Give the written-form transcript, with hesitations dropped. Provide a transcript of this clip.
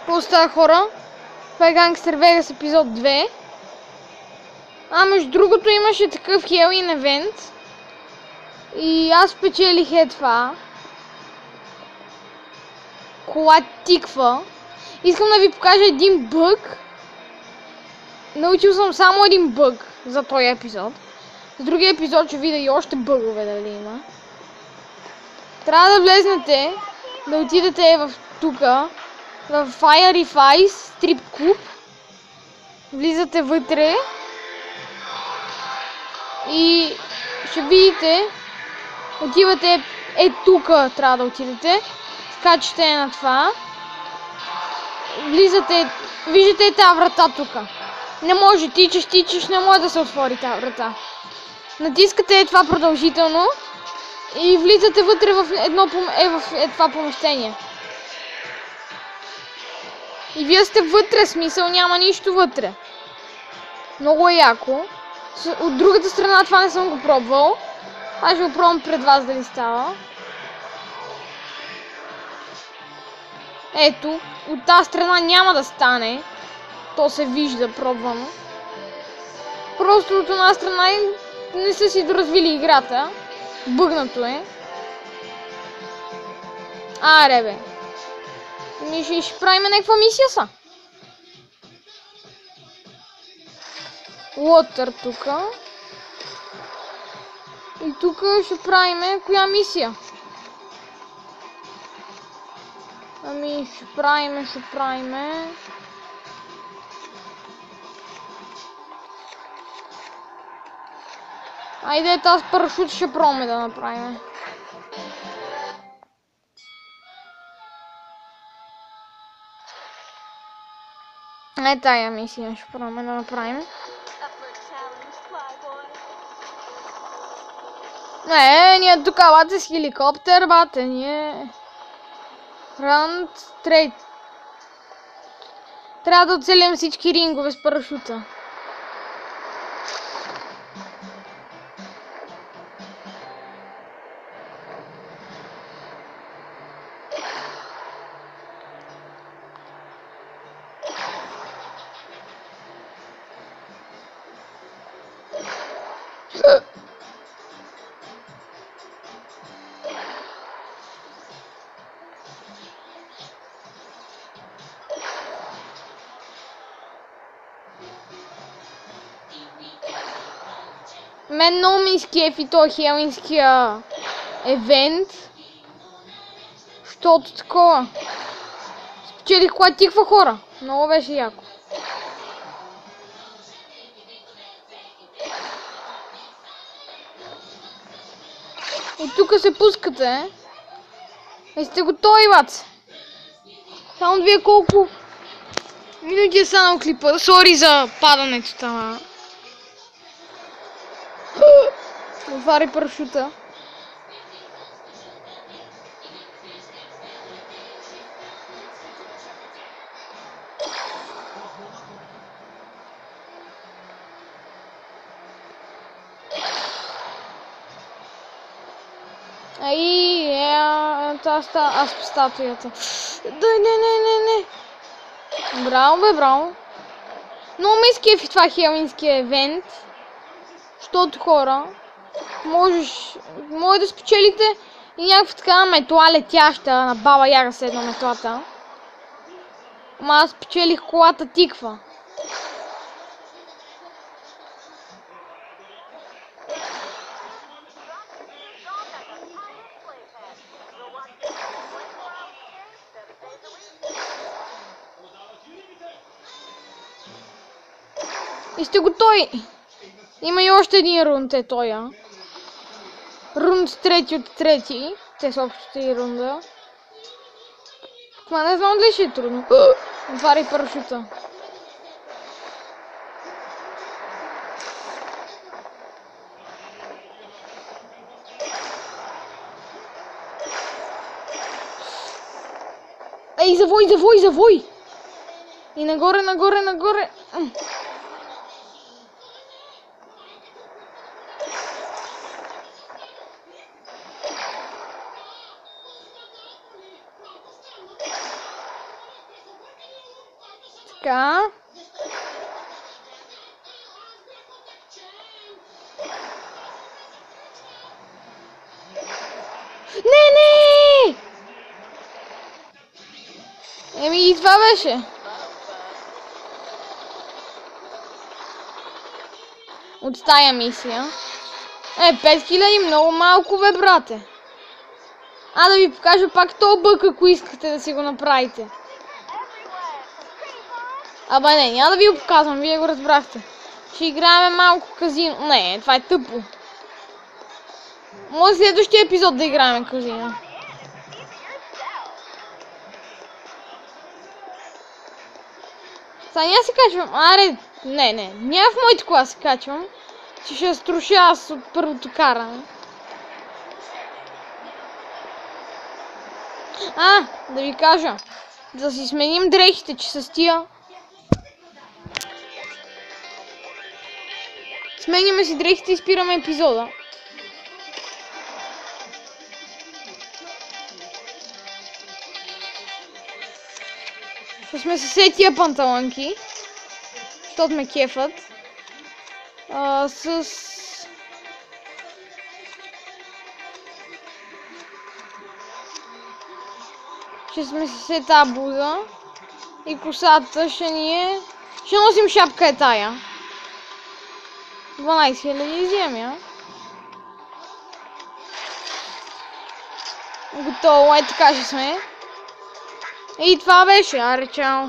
Какво става, хора? Това е Gangster Vegas епизод 2. Между другото имаше такъв Хелоуин евент. И аз спечелих това. Кола тиква. Искам да ви покажа един бъг. Научил съм само един бъг за този епизод. За другия епизод ще видя и още бъгове дали има. Трябва да влезнете, да отидете в тука, в Fire if Ice Strip Club. Влизате вътре и ще видите, отивате тука, трябва да отидете, скачате на това, влизате, виждате тази врата тука. Не може, тичаш, не може да се отвори тази врата. Натискате това продължително и влизате вътре в това помещение. И вие сте вътре, смисъл няма нищо вътре. Много е яко. От другата страна това не съм го пробвал. Аз ще го пробвам пред вас дали става. Ето, от тази страна няма да стане. То се вижда, пробвам. Просто от една страна не са си доразвили играта. Бъгнато е. Аре бе. Ние ще правим някаква мисия са. Лотър тука. И тук ще правим коя мисия? Ще правим. Айде тази парашут ще пробваме да направим. Тая мисия ще пробваме да направим. Ние тук бате с хеликоптер, бате, ние... Раунд 3. Трябва да оцелим всички рингове с парашута. Мен много ми изкефи този хелоуинския евент. Щото такова. Спечелих кола тиква, хора. Много беше яко. И тук се пускате. И сте готови, бац. Само вие колко минути е станал клипа. Сори за падането там. Отваря парашута. Аз по статуята. Не. Браво, бе, браво. Много ме изкефи това хелоуинския евент. Защото хора, може да спечелите и някаква така метла летяща на Баба Яга с една метлата. Аз спечелих колата тиква. И сте готови. Има и още един рунд тоя. Рунд 3 от 3. Те са общо 3 рунда. Това не знам дали ще е трудно. Отваряй парашута. Ей, завой! И нагоре. Така. Не! Еми и това беше. От тая мисия. 5000 много малко, бе, брате. Да ви покажа пак този бък, ако искате да си го направите. Не, няма да ви го показвам, вие го разбрахте. Ще играем малко казино. Не, това е тъпо. Може следващия епизод да играем казино. Сега няма се качвам. Не. Няма в моите кола се качвам. Ще я струша аз от първото каране. Да ви кажа. Да си сменим дрехите, че с тия. Сменяме си дрехите и спираме епизода. Ще сме с тия панталонки. Защото ме кефът. Ще сме с тази буза. И косата ще ни е... Ще носим шапка е тая. 12 000 земя. Готово, така ще сме. И това беше. Аре, чао.